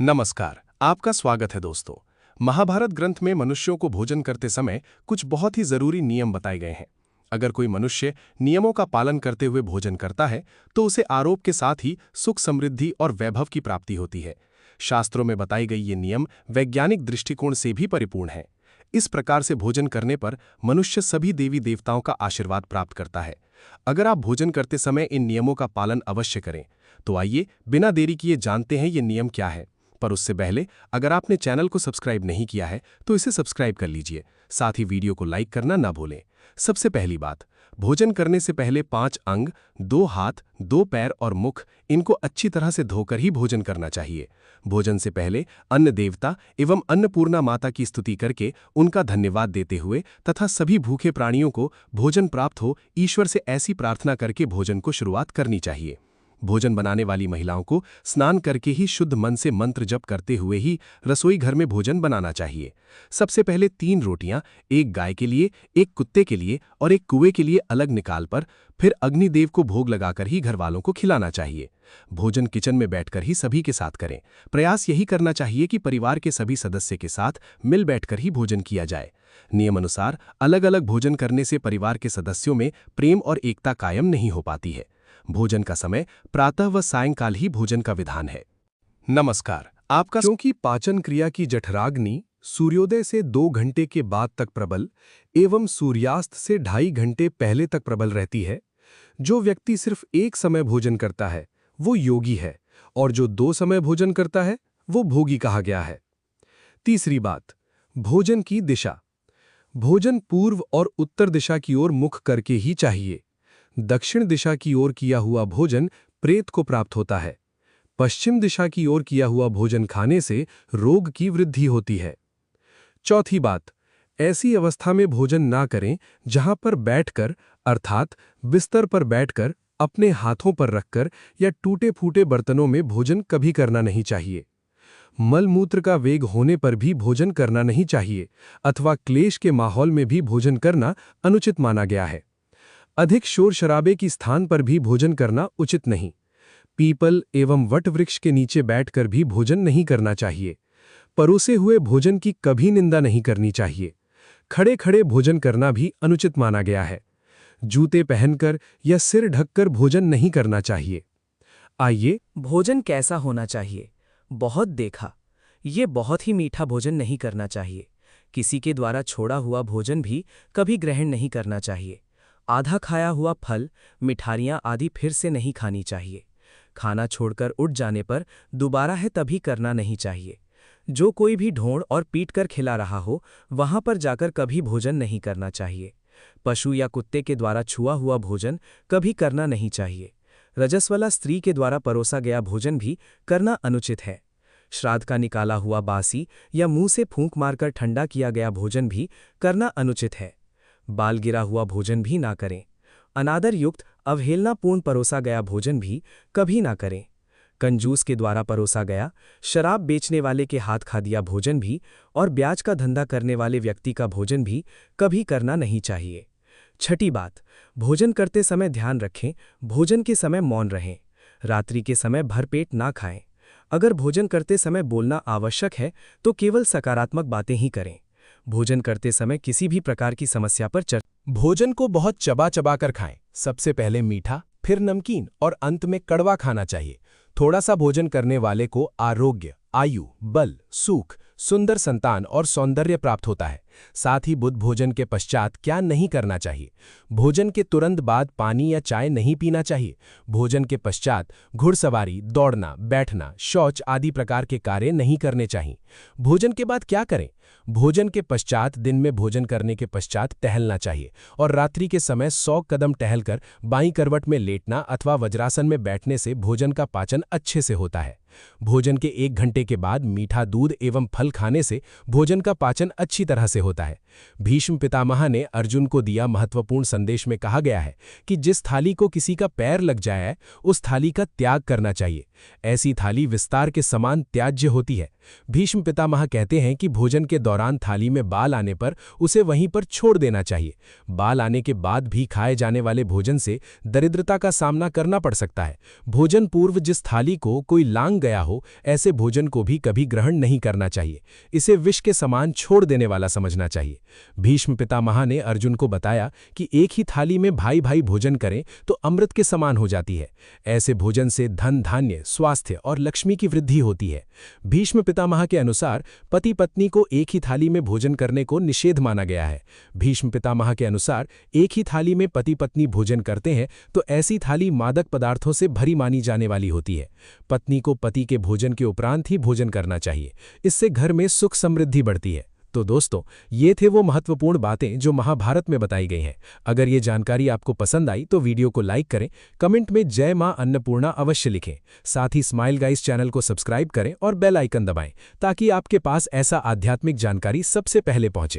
नमस्कार, आपका स्वागत है दोस्तों। महाभारत ग्रंथ में मनुष्यों को भोजन करते समय कुछ बहुत ही जरूरी नियम बताए गए हैं। अगर कोई मनुष्य नियमों का पालन करते हुए भोजन करता है तो उसे आरोग्य के साथ ही सुख, समृद्धि और वैभव की प्राप्ति होती है। शास्त्रों में बताई गई ये नियम वैज्ञानिक दृष्टिकोण से भी परिपूर्ण है। इस प्रकार से भोजन करने पर मनुष्य सभी देवी देवताओं का आशीर्वाद प्राप्त करता है। अगर आप भोजन करते समय इन नियमों का पालन अवश्य करें। तो आइए बिना देरी किए जानते हैं ये नियम क्या है। पर उससे पहले अगर आपने चैनल को सब्सक्राइब नहीं किया है तो इसे सब्सक्राइब कर लीजिए। साथ ही वीडियो को लाइक करना ना भूलें। सबसे पहली बात, भोजन करने से पहले 5 अंग, 2 हाथ, 2 पैर और मुख, इनको अच्छी तरह से धोकर ही भोजन करना चाहिए। भोजन से पहले अन्न देवता एवं अन्नपूर्णा माता की स्तुति करके उनका धन्यवाद देते हुए तथा सभी भूखे प्राणियों को भोजन प्राप्त हो, ईश्वर से ऐसी प्रार्थना करके भोजन को शुरुआत करनी चाहिए। भोजन बनाने वाली महिलाओं को स्नान करके ही शुद्ध मन से मंत्र जप करते हुए ही रसोई घर में भोजन बनाना चाहिए। सबसे पहले 3 रोटियां, एक गाय के लिए, एक कुत्ते के लिए और एक कुएं के लिए अलग निकाल पर फिर अग्निदेव को भोग लगाकर ही घर वालों को खिलाना चाहिए। भोजन किचन में बैठकर ही सभी के साथ करें। प्रयास यही करना चाहिए कि परिवार के सभी सदस्य के साथ मिल बैठकर ही भोजन किया जाए। नियम अनुसार अलग अलग भोजन करने से परिवार के सदस्यों में प्रेम और एकता कायम नहीं हो पाती है। भोजन का समय प्रातः व सायंकाल ही भोजन का विधान है। नमस्कार, आपका क्योंकि पाचन क्रिया की जठराग्नि सूर्योदय से 2 घंटे के बाद तक प्रबल एवं सूर्यास्त से 2.5 घंटे पहले तक प्रबल रहती है। जो व्यक्ति सिर्फ एक समय भोजन करता है वो योगी है और जो 2 समय भोजन करता है वो भोगी कहा गया है। तीसरी बात, भोजन की दिशा। भोजन पूर्व और उत्तर दिशा की ओर मुख करके ही चाहिए। दक्षिण दिशा की ओर किया हुआ भोजन प्रेत को प्राप्त होता है। पश्चिम दिशा की ओर किया हुआ भोजन खाने से रोग की वृद्धि होती है। चौथी बात, ऐसी अवस्था में भोजन ना करें जहां पर बैठकर अर्थात बिस्तर पर बैठकर अपने हाथों पर रखकर या टूटे फूटे बर्तनों में भोजन कभी करना नहीं चाहिए। मलमूत्र का वेग होने पर भी भोजन करना नहीं चाहिए अथवा क्लेश के माहौल में भी भोजन करना अनुचित माना गया है। अधिक शोर शराबे की स्थान पर भी भोजन करना उचित नहीं। पीपल एवं वट वृक्ष के नीचे बैठकर भी भोजन नहीं करना चाहिए। परोसे हुए भोजन की कभी निंदा नहीं करनी चाहिए। खड़े खड़े भोजन करना भी अनुचित माना गया है। जूते पहनकर या सिर ढककर भोजन नहीं करना चाहिए। आइए, भोजन कैसा होना चाहिए? बहुत देखा, ये बहुत ही मीठा भोजन नहीं करना चाहिए। किसी के द्वारा छोड़ा हुआ भोजन भी कभी ग्रहण नहीं करना चाहिए। आधा खाया हुआ फल, मिठाइयाँ आदि फिर से नहीं खानी चाहिए। खाना छोड़कर उठ जाने पर दोबारा है तभी करना नहीं चाहिए। जो कोई भी ढोंड और पीट कर खिला रहा हो वहां पर जाकर कभी भोजन नहीं करना चाहिए। पशु या कुत्ते के द्वारा छुआ हुआ भोजन कभी करना नहीं चाहिए। रजस्वला स्त्री के द्वारा परोसा गया भोजन भी करना अनुचित है। श्राद्ध का निकाला हुआ बासी या मुंह से फूंक मारकर ठंडा किया गया भोजन भी करना अनुचित है। बाल गिरा हुआ भोजन भी ना करें। अनादर युक्त अवहेलनापूर्ण परोसा गया भोजन भी कभी ना करें। कंजूस के द्वारा परोसा गया, शराब बेचने वाले के हाथ खा दिया भोजन भी और ब्याज का धंधा करने वाले व्यक्ति का भोजन भी कभी करना नहीं चाहिए। छठी बात, भोजन करते समय ध्यान रखें, भोजन के समय मौन रहें। रात्रि के समय भरपेट ना खाएं। अगर भोजन करते समय बोलना आवश्यक है तो केवल सकारात्मक बातें ही करें। भोजन करते समय किसी भी प्रकार की समस्या पर चर्चा। भोजन को बहुत चबा चबा कर खाएं। सबसे पहले मीठा, फिर नमकीन और अंत में कड़वा खाना चाहिए। थोड़ा सा भोजन करने वाले को आरोग्य, आयु, बल, सुख, सुंदर संतान और सौंदर्य प्राप्त होता है। साथ ही बुध भोजन के पश्चात क्या नहीं करना चाहिए? भोजन के तुरंत बाद पानी या चाय नहीं पीना चाहिए। भोजन के पश्चात घुड़सवारी, दौड़ना, बैठना, शौच आदि प्रकार के कार्य नहीं करने चाहिए। भोजन के बाद क्या करें? भोजन के पश्चात दिन में भोजन करने के पश्चात टहलना चाहिए और रात्रि के समय 100 कदम टहलकर बाईं करवट में लेटना अथवा वज्रासन में बैठने से भोजन का पाचन अच्छे से होता है। भोजन के 1 घंटे के बाद मीठा दूध एवं फल खाने से भोजन का पाचन अच्छी तरह से होता है। भीष्म पितामह ने अर्जुन को दिया महत्वपूर्ण संदेश में कहा गया है कि जिस थाली को किसी का पैर लग जाए उस थाली का त्याग करना चाहिए। ऐसी थाली विस्तार के समान त्याज्य होती है। भीष्म पितामह कहते हैं कि भोजन के दौरान थाली में बाल आने पर उसे वहीं पर छोड़ देना चाहिए। बाल आने के बाद भी खाए जाने वाले भोजन से दरिद्रता का सामना करना पड़ सकता है। भोजन पूर्व जिस थाली को कोई लांग उलंघ गया हो, ऐसे भोजन को भी कभी ग्रहण नहीं करना चाहिए। इसे विष के समान छोड़ देने वाला समझना चाहिए। भीष्म पितामह ने अर्जुन को बताया कि एक ही थाली में भाई भाई भोजन करें तो अमृत के समान हो जाती है। ऐसे भोजन से धन, धान्य, स्वास्थ्य और लक्ष्मी की वृद्धि होती है। भीष्म पितामह के अनुसार पति पत्नी को एक ही थाली में भोजन करने को निषेध माना गया है। भीष्म पितामह के अनुसार एक ही थाली में पति पत्नी भोजन करते हैं तो ऐसी थाली मादक पदार्थों से भरी मानी जाने वाली होती है। पत्नी को पति के भोजन के उपरांत ही भोजन करना चाहिए। इससे घर में सुख समृद्धि बढ़ती है। तो दोस्तों, ये थे वो महत्वपूर्ण बातें जो महाभारत में बताई गई हैं। अगर ये जानकारी आपको पसंद आई तो वीडियो को लाइक करें, कमेंट में जय मां अन्नपूर्णा अवश्य लिखें। साथ ही स्माइल गाइस चैनल को सब्सक्राइब करें और बेल आइकन दबाएं ताकि आपके पास ऐसा आध्यात्मिक जानकारी सबसे पहले पहुंचे।